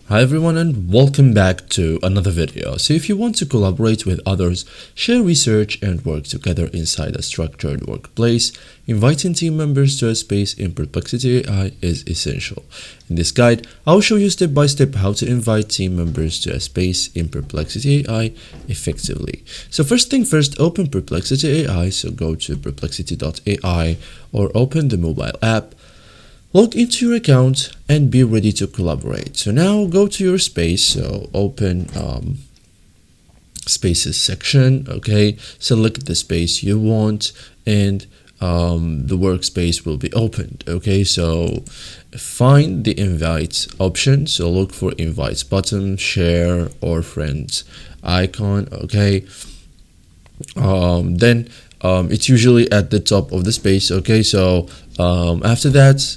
Hi everyone and welcome back to another video. So if you want to collaborate with others, share research and work together inside a structured workplace, inviting team members to a space in Perplexity AI is essential. In this guide, I'll show you step by step how to invite team members to a space in Perplexity AI effectively. So first thing first, open Perplexity AI. So go to perplexity.ai or open the mobile app. Log into your account and be ready to collaborate. So now go to your space. So open spaces section. Okay, select the space you want and the workspace will be opened. Okay, so find the invite option. So look for invites button, share or friends icon. Okay, then it's usually at the top of the space. Okay, so after that,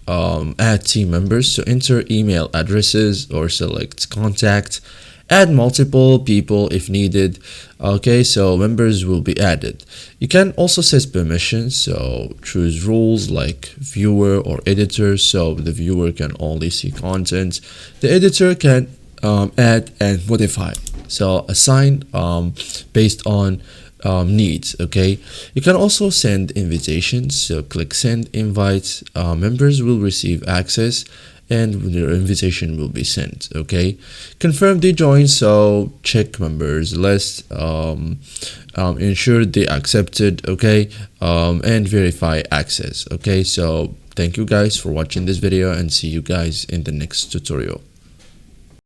add team members. So enter email addresses or select contact, add multiple people if needed. Okay, so members will be added. You can also set permissions, so choose rules like viewer or editor, so the viewer can only see content, the editor can add and modify, so assign based on needs. Okay, you can also send invitations, so click send invites. Members will receive access and their invitation will be sent. Okay, confirm they join, so check members list, ensure they accepted. Okay, and verify access. Okay, so thank you guys for watching this video and see you guys in the next tutorial.